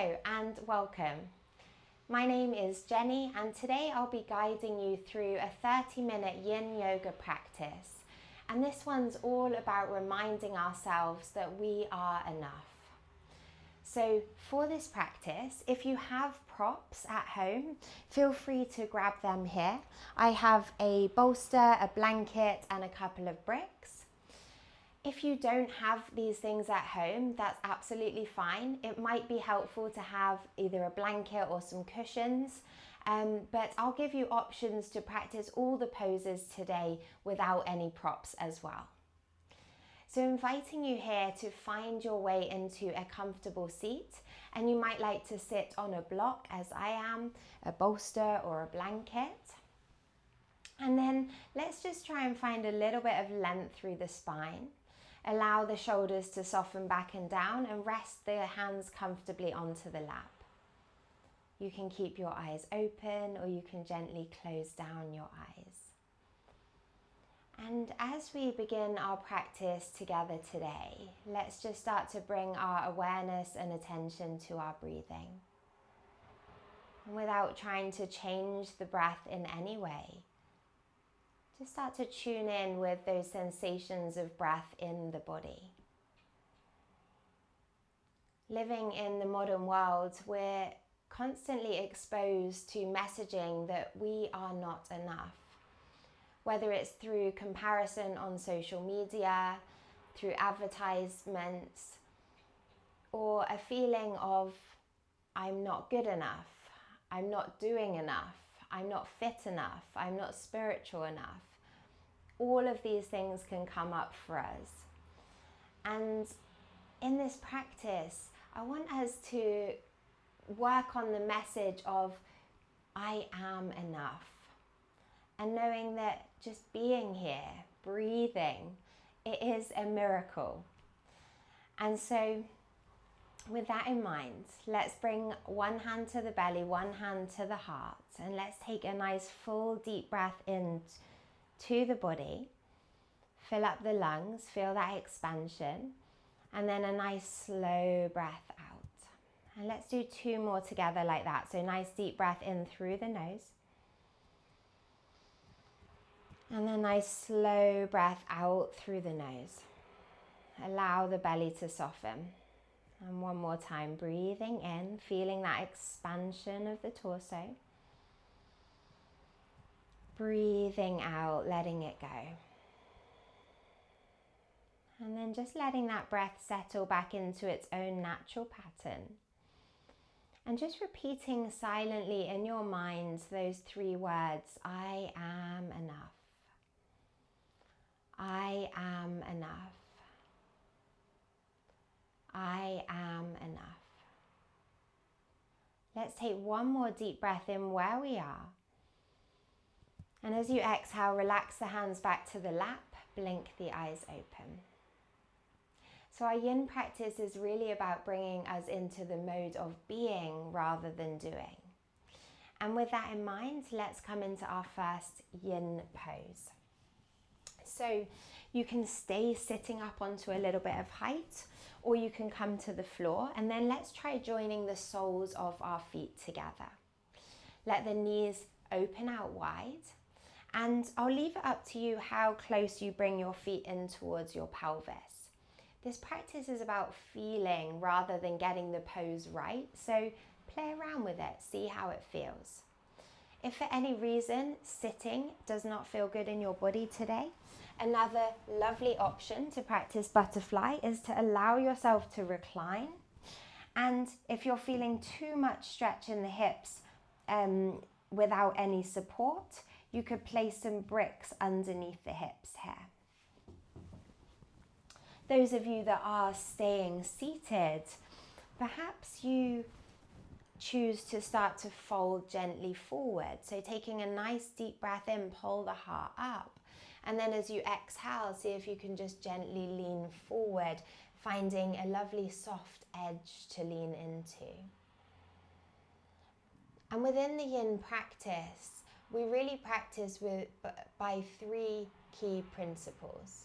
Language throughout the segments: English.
Hello and welcome. My name is Jenny and today I'll be guiding you through a 30-minute yin yoga practice. And this one's all about reminding ourselves that we are enough. So for this practice, if you have props at home, feel free to grab them here. I have a bolster, a blanket and a couple of bricks. If you don't have these things at home, that's absolutely fine. It might be helpful to have either a blanket or some cushions, but I'll give you options to practice all the poses today without any props as well. So inviting you here to find your way into a comfortable seat, and you might like to sit on a block as I am, a bolster or a blanket. And then let's just try and find a little bit of length through the spine. Allow the shoulders to soften back and down and rest the hands comfortably onto the lap. You can keep your eyes open or you can gently close down your eyes. And as we begin our practice together today, let's just start to bring our awareness and attention to our breathing. And without trying to change the breath in any way, just start to tune in with those sensations of breath in the body. Living in the modern world, we're constantly exposed to messaging that we are not enough. Whether it's through comparison on social media, through advertisements, or a feeling of I'm not good enough, I'm not doing enough, I'm not fit enough, I'm not spiritual enough. All of these things can come up for us. And in this practice, I want us to work on the message of I am enough. And knowing that just being here, breathing, it is a miracle. And so with that in mind, let's bring one hand to the belly, one hand to the heart, and let's take a nice full deep breath in to the body. Fill up the lungs, feel that expansion, and then a nice slow breath out. And let's do two more together like that. So nice deep breath in through the nose. And then nice slow breath out through the nose. Allow the belly to soften. And one more time, breathing in, feeling that expansion of the torso. Breathing out, letting it go. And then just letting that breath settle back into its own natural pattern. And just repeating silently in your mind those three words, I am enough. I am enough. I am enough. Let's take one more deep breath in where we are. And as you exhale, relax the hands back to the lap, blink the eyes open. So our yin practice is really about bringing us into the mode of being rather than doing. And with that in mind, let's come into our first yin pose. So you can stay sitting up onto a little bit of height, or you can come to the floor, and then let's try joining the soles of our feet together. Let the knees open out wide, and I'll leave it up to you how close you bring your feet in towards your pelvis. This practice is about feeling rather than getting the pose right, so play around with it, see how it feels. If for any reason sitting does not feel good in your body today, another lovely option to practice butterfly is to allow yourself to recline. And if you're feeling too much stretch in the hips without any support, you could place some bricks underneath the hips here. Those of you that are staying seated, perhaps you choose to start to fold gently forward. So taking a nice deep breath in, pull the heart up. And then as you exhale, see if you can just gently lean forward, finding a lovely soft edge to lean into. And within the yin practice, we really practice by three key principles.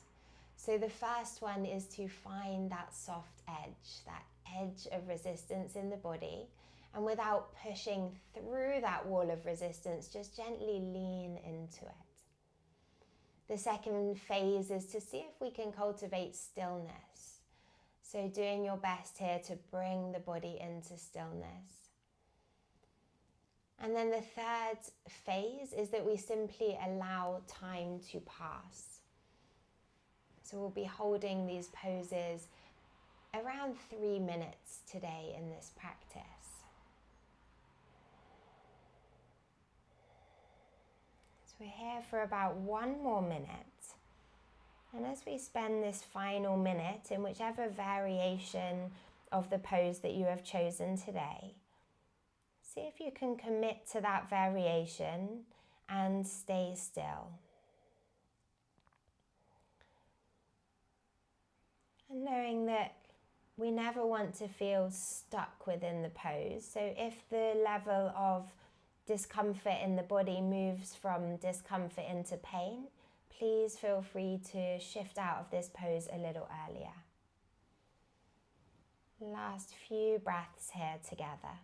So the first one is to find that soft edge, that edge of resistance in the body. And without pushing through that wall of resistance, just gently lean into it. The second phase is to see if we can cultivate stillness. So doing your best here to bring the body into stillness. And then the third phase is that we simply allow time to pass. So we'll be holding these poses around 3 minutes today in this practice. We're here for about 1 more minute. And as we spend this final minute in whichever variation of the pose that you have chosen today, see if you can commit to that variation and stay still. And knowing that we never want to feel stuck within the pose. So if the level of discomfort in the body moves from discomfort into pain, please feel free to shift out of this pose a little earlier. Last few breaths here together.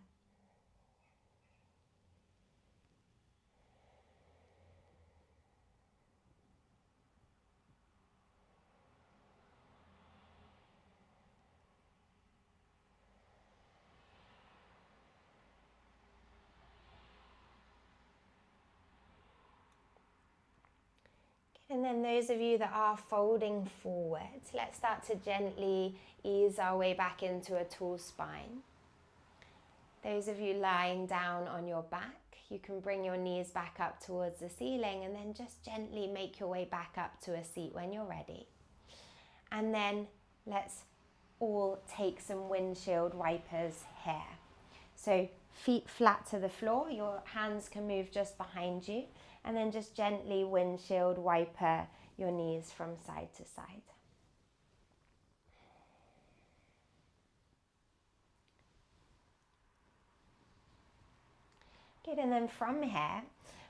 And then those of you that are folding forward, let's start to gently ease our way back into a tall spine. Those of you lying down on your back, you can bring your knees back up towards the ceiling and then just gently make your way back up to a seat when you're ready. And then let's all take some windshield wipers here. So feet flat to the floor, your hands can move just behind you. And then just gently windshield wiper your knees from side to side. Good, and then from here,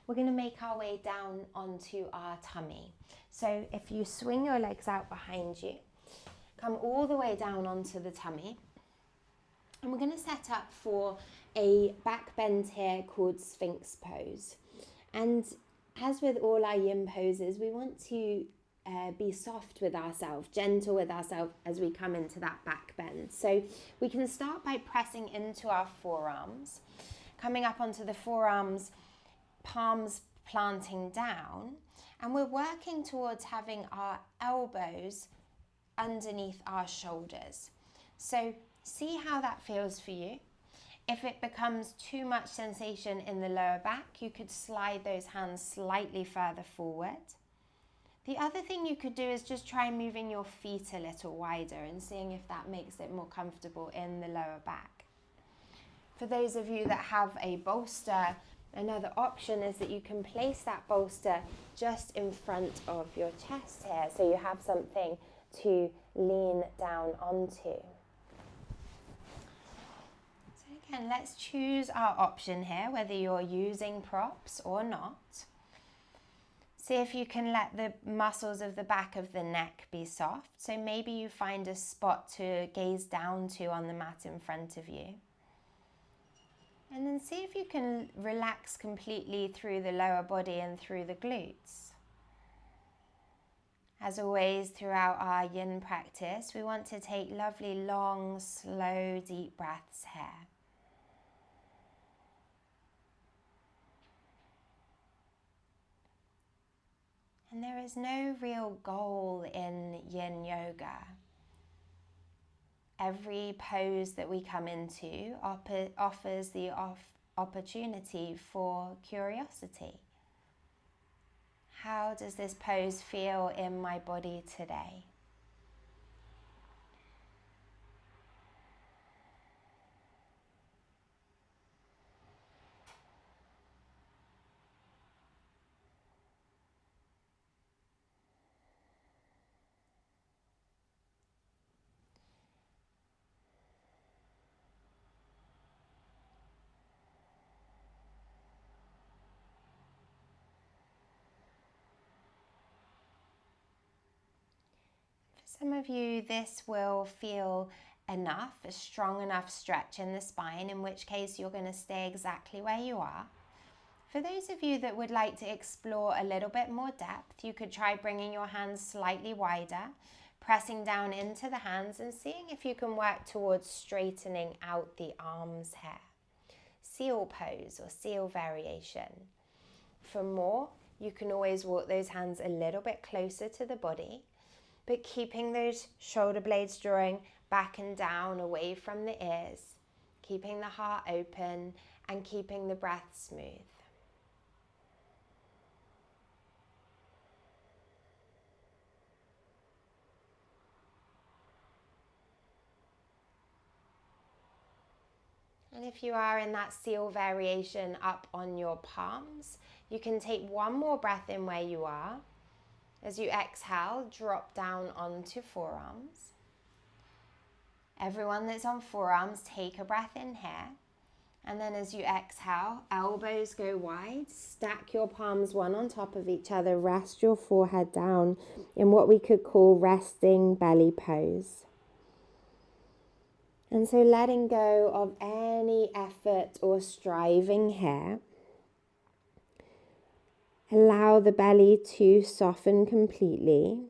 we're going to make our way down onto our tummy. So if you swing your legs out behind you, come all the way down onto the tummy. And we're going to set up for a back bend here called Sphinx pose. And as with all our yin poses, we want to be soft with ourselves, gentle with ourselves as we come into that back bend. So we can start by pressing into our forearms, coming up onto the forearms, palms planting down, and we're working towards having our elbows underneath our shoulders. So see how that feels for you. If it becomes too much sensation in the lower back, you could slide those hands slightly further forward. The other thing you could do is just try moving your feet a little wider and seeing if that makes it more comfortable in the lower back. For those of you that have a bolster, another option is that you can place that bolster just in front of your chest here, so you have something to lean down onto. And let's choose our option here, whether you're using props or not. See if you can let the muscles of the back of the neck be soft. So maybe you find a spot to gaze down to on the mat in front of you. And then see if you can relax completely through the lower body and through the glutes. As always, throughout our yin practice, we want to take lovely, long, slow, deep breaths here. And there is no real goal in yin yoga. Every pose that we come into offers the opportunity for curiosity. How does this pose feel in my body today? Some of you, this will feel enough, a strong enough stretch in the spine, in which case you're going to stay exactly where you are. For those of you that would like to explore a little bit more depth, you could try bringing your hands slightly wider, pressing down into the hands and seeing if you can work towards straightening out the arms here. Seal pose or seal variation. For more, you can always walk those hands a little bit closer to the body, but keeping those shoulder blades drawing back and down away from the ears, keeping the heart open and keeping the breath smooth. And if you are in that seal variation up on your palms, you can take one more breath in where you are. As you exhale, drop down onto forearms. Everyone that's on forearms, take a breath in here. And then as you exhale, elbows go wide, stack your palms one on top of each other, rest your forehead down in what we could call resting belly pose. And so letting go of any effort or striving here. Allow the belly to soften completely.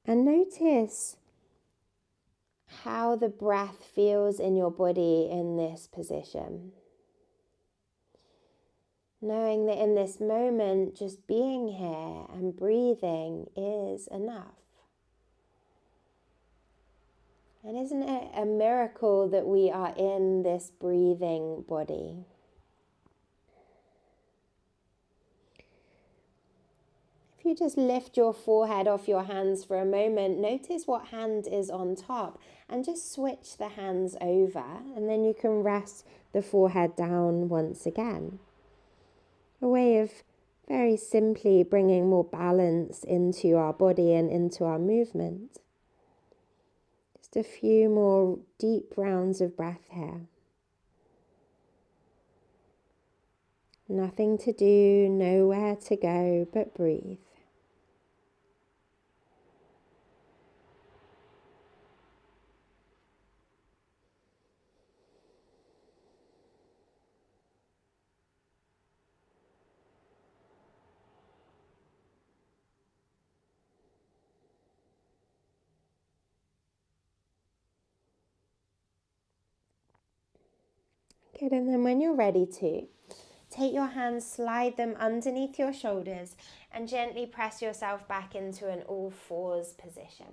And notice how the breath feels in your body in this position. Knowing that in this moment, just being here and breathing is enough. And isn't it a miracle that we are in this breathing body? If you just lift your forehead off your hands for a moment, notice what hand is on top and just switch the hands over, and then you can rest the forehead down once again. A way of very simply bringing more balance into our body and into our movement. Just a few more deep rounds of breath here. Nothing to do, nowhere to go, but breathe. Good, and then when you're ready to, take your hands, slide them underneath your shoulders and gently press yourself back into an all fours position.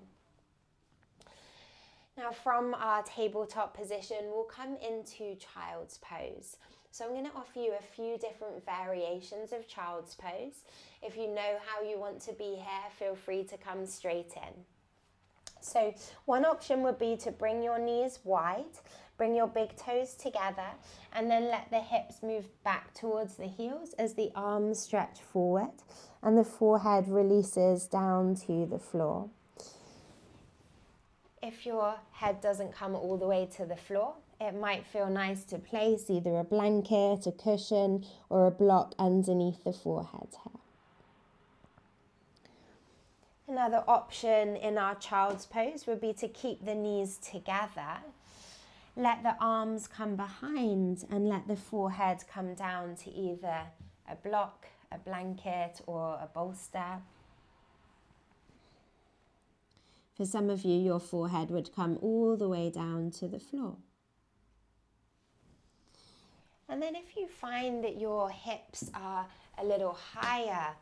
Now from our tabletop position, we'll come into child's pose. So I'm going to offer you a few different variations of child's pose. If you know how you want to be here, feel free to come straight in. So one option would be to bring your knees wide, bring your big toes together, and then let the hips move back towards the heels as the arms stretch forward and the forehead releases down to the floor. If your head doesn't come all the way to the floor, it might feel nice to place either a blanket, a cushion, or a block underneath the forehead here. Another option in our child's pose would be to keep the knees together. Let the arms come behind and let the forehead come down to either a block, a blanket, or a bolster. For some of you, your forehead would come all the way down to the floor. And then if you find that your hips are a little higher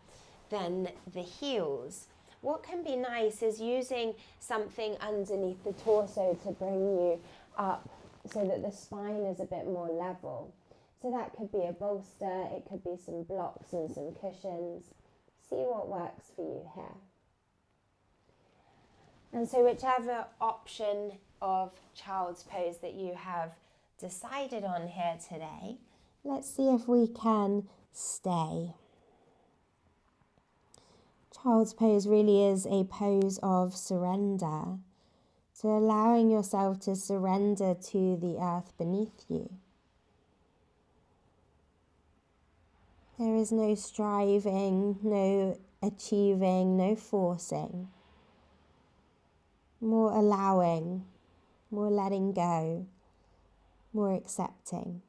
than the heels, what can be nice is using something underneath the torso to bring you up so that the spine is a bit more level. So that could be a bolster, it could be some blocks and some cushions. See what works for you here. And so whichever option of child's pose that you have decided on here today, let's see if we can stay. Child's pose really is a pose of surrender. So allowing yourself to surrender to the earth beneath you. There is no striving, no achieving, no forcing. more allowing, more letting go, more accepting.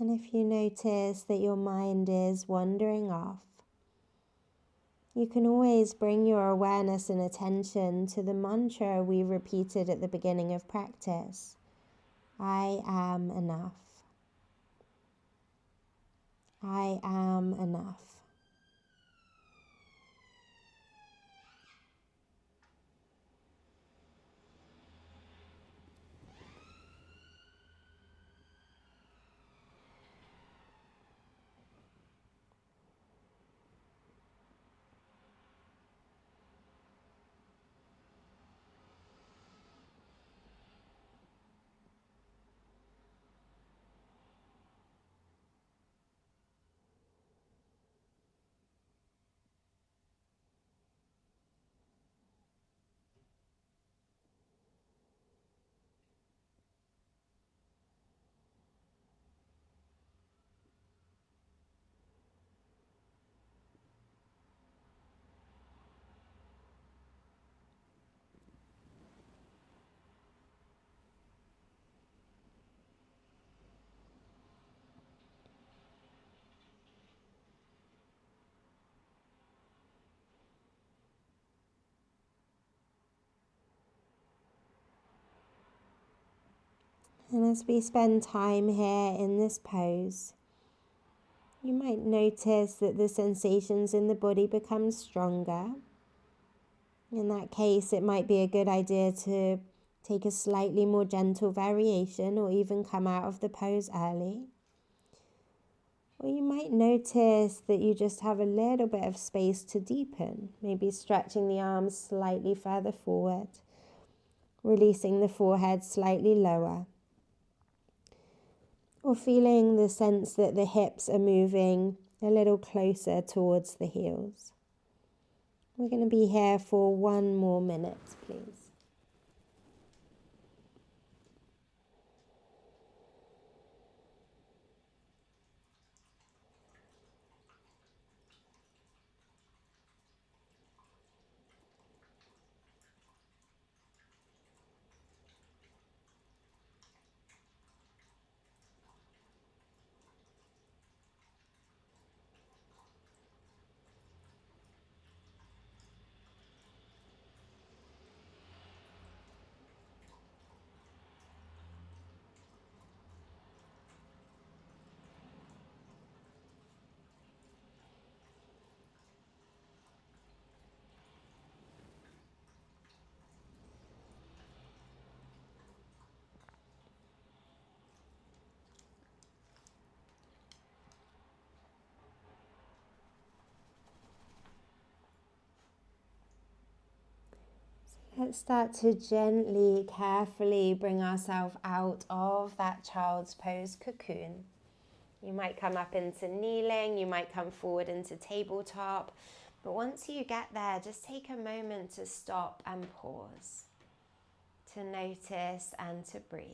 And if you notice that your mind is wandering off, you can always bring your awareness and attention to the mantra we repeated at the beginning of practice. I am enough. I am enough. And as we spend time here in this pose, you might notice that the sensations in the body become stronger. In that case, it might be a good idea to take a slightly more gentle variation or even come out of the pose early. Or you might notice that you just have a little bit of space to deepen, maybe stretching the arms slightly further forward, releasing the forehead slightly lower, or feeling the sense that the hips are moving a little closer towards the heels. We're going to be here for 1 more minute, please. Let's start to gently, carefully bring ourselves out of that child's pose cocoon. You might come up into kneeling, you might come forward into tabletop, but once you get there, just take a moment to stop and pause, to notice and to breathe.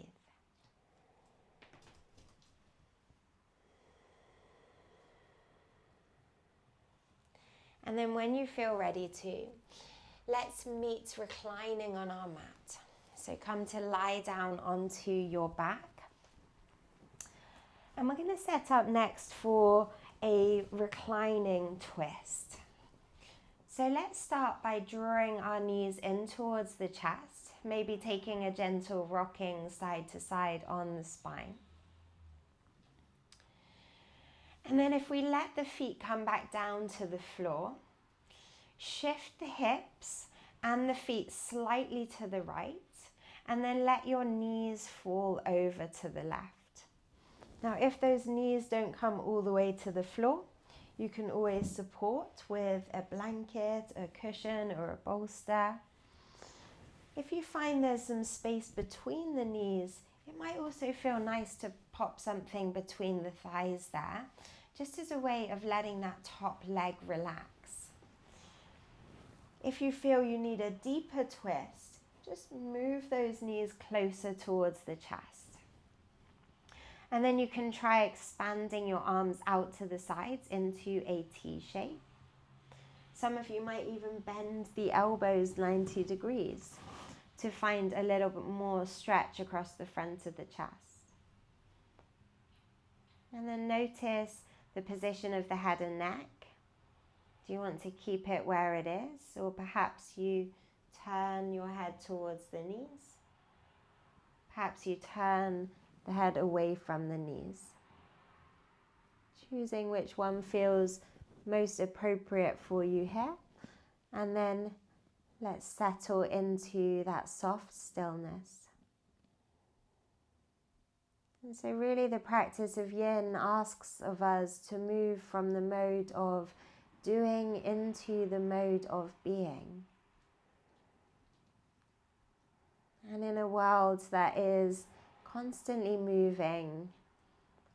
And then when you feel ready to, let's meet reclining on our mat. So come to lie down onto your back. And we're going to set up next for a reclining twist. So let's start by drawing our knees in towards the chest, maybe taking a gentle rocking side to side on the spine. And then if we let the feet come back down to the floor, shift the hips and the feet slightly to the right, and then let your knees fall over to the left. Now, if those knees don't come all the way to the floor, you can always support with a blanket, a cushion, or a bolster. If you find there's some space between the knees, it might also feel nice to pop something between the thighs there, just as a way of letting that top leg relax. If you feel you need a deeper twist, just move those knees closer towards the chest. And then you can try expanding your arms out to the sides into a T shape. Some of you might even bend the elbows 90 degrees to find a little bit more stretch across the front of the chest. And then notice the position of the head and neck. Do you want to keep it where it is? Or perhaps you turn your head towards the knees. Perhaps you turn the head away from the knees. Choosing which one feels most appropriate for you here. And then let's settle into that soft stillness. And so really the practice of yin asks of us to move from the mode of doing into the mode of being. And in a world that is constantly moving,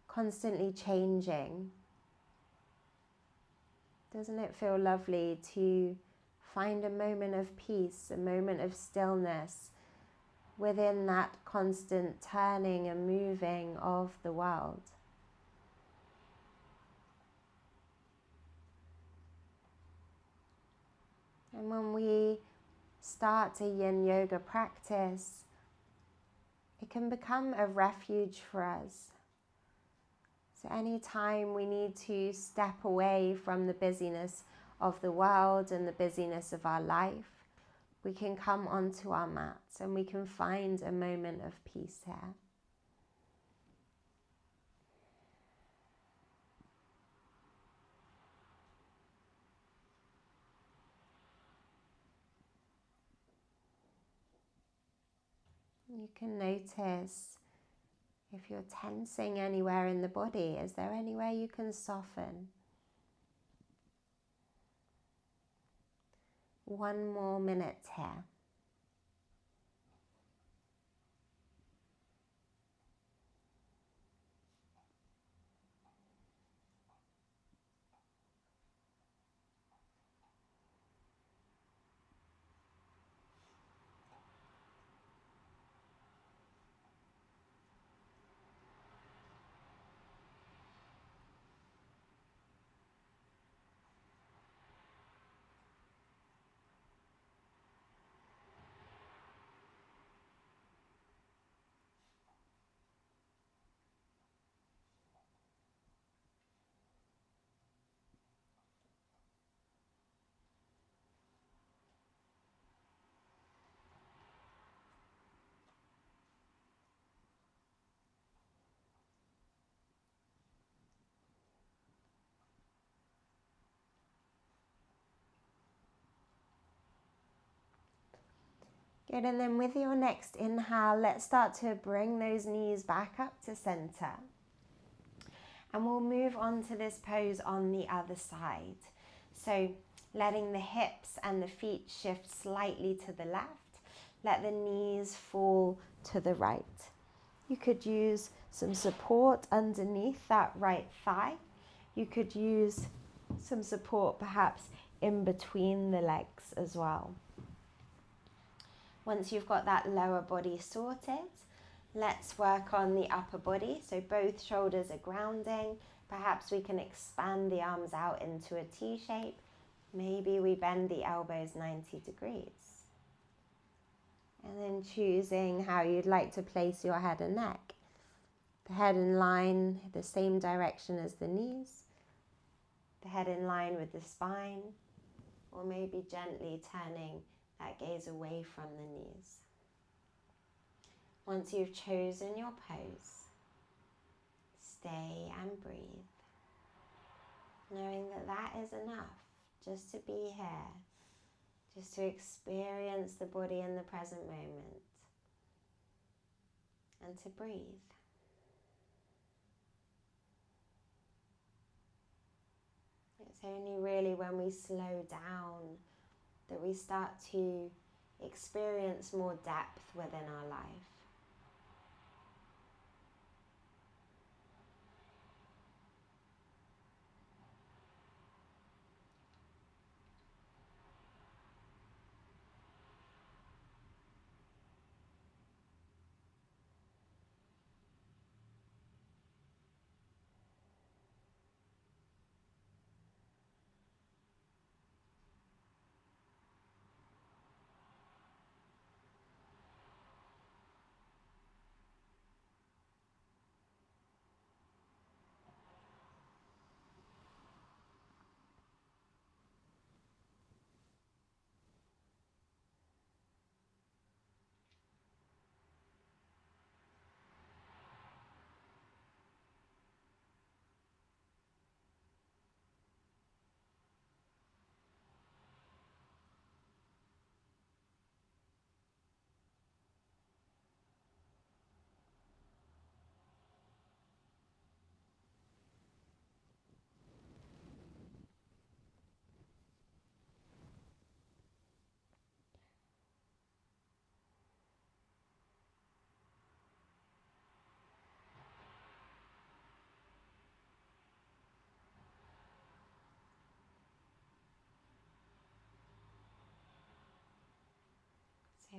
constantly changing, doesn't it feel lovely to find a moment of peace, a moment of stillness within that constant turning and moving of the world? And when we start a yin yoga practice, it can become a refuge for us. So anytime we need to step away from the busyness of the world and the busyness of our life, we can come onto our mats and we can find a moment of peace here. You can notice if you're tensing anywhere in the body. Is there anywhere you can soften? One more minute here. Good, and then with your next inhale, let's start to bring those knees back up to center. And we'll move on to this pose on the other side. So letting the hips and the feet shift slightly to the left. Let the knees fall to the right. You could use some support underneath that right thigh. You could use some support perhaps in between the legs as well. Once you've got that lower body sorted, let's work on the upper body. So both shoulders are grounding. Perhaps we can expand the arms out into a T shape. Maybe we bend the elbows 90 degrees. And then choosing how you'd like to place your head and neck. The head in line, the same direction as the knees. The head in line with the spine. Or maybe gently turning that gaze away from the knees. Once you've chosen your pose, stay and breathe, knowing that that is enough just to be here, just to experience the body in the present moment, and to breathe. It's only really when we slow down that we start to experience more depth within our life.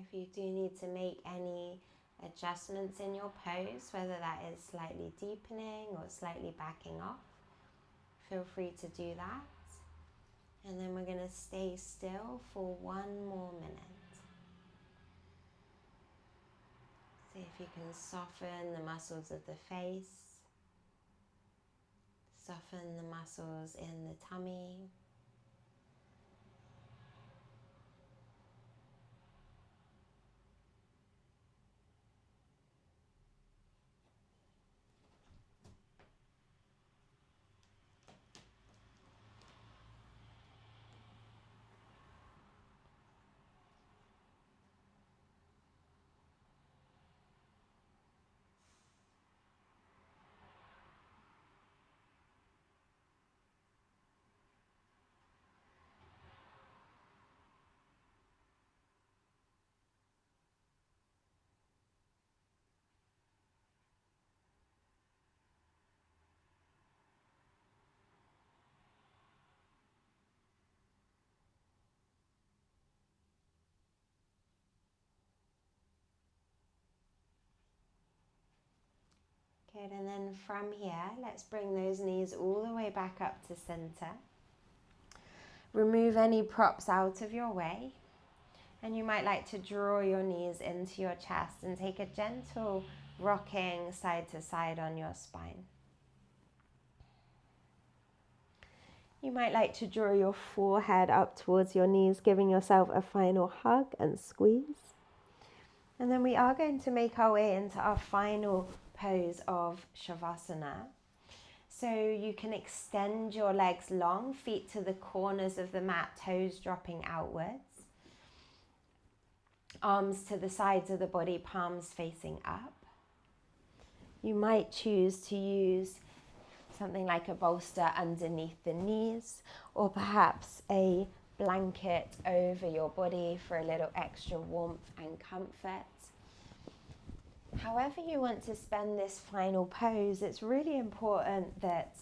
if you do need to make any adjustments in your pose, whether that is slightly deepening or slightly backing off, feel free to do that. And then we're going to stay still for 1 more minute. See if you can soften the muscles of the face, soften the muscles in the tummy. Good, and then from here, let's bring those knees all the way back up to center. Remove any props out of your way. And you might like to draw your knees into your chest and take a gentle rocking side to side on your spine. You might like to draw your forehead up towards your knees, giving yourself a final hug and squeeze. And then we are going to make our way into our final pose of Shavasana. So you can extend your legs long, feet to the corners of the mat, toes dropping outwards. Arms to the sides of the body, palms facing up. You might choose to use something like a bolster underneath the knees, or perhaps a blanket over your body for a little extra warmth and comfort. However you want to spend this final pose, it's really important that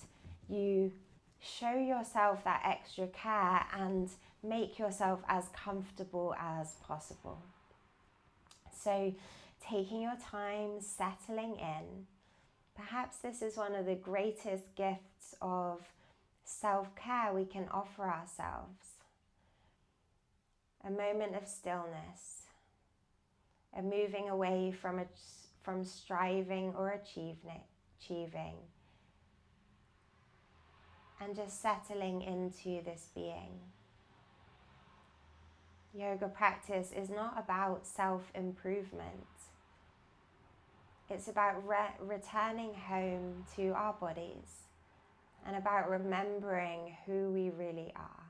you show yourself that extra care and make yourself as comfortable as possible. So taking your time, settling in. Perhaps this is one of the greatest gifts of self-care we can offer ourselves. A moment of stillness, a moving away from striving or achieving, and just settling into this being. Yoga practice is not about self-improvement. It's about returning home to our bodies and about remembering who we really are.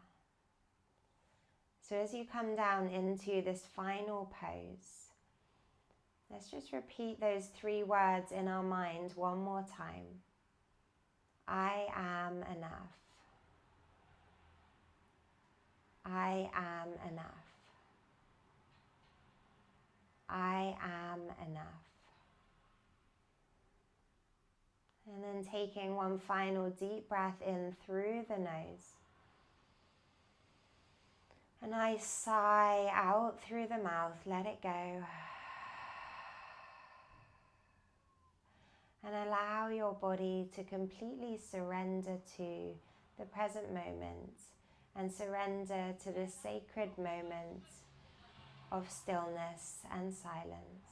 So as you come down into this final pose, let's just repeat those 3 words in our mind one more time. I am enough. I am enough. I am enough. And then taking one final deep breath in through the nose. A nice sigh out through the mouth, let it go. And allow your body to completely surrender to the present moment and surrender to the sacred moment of stillness and silence.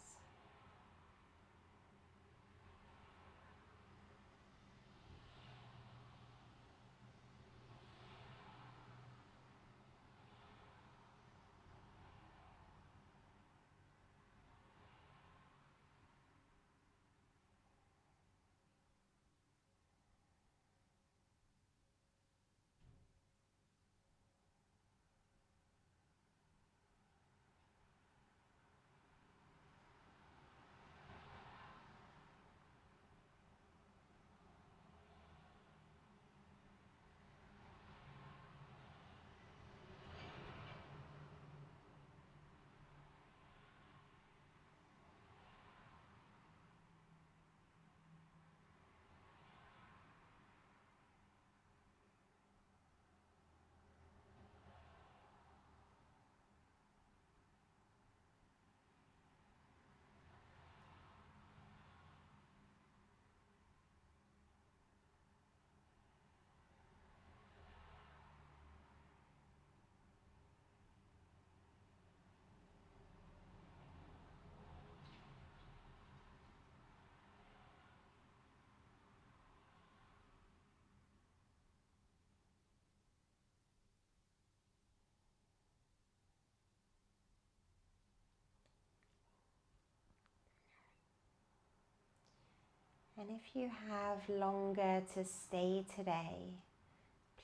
And if you have longer to stay today,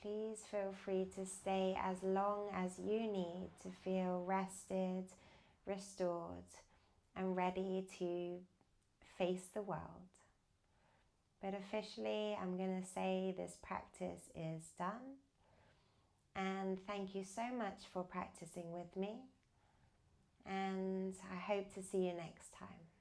please feel free to stay as long as you need to feel rested, restored, and ready to face the world. But officially, I'm going to say this practice is done. And thank you so much for practicing with me. And I hope to see you next time.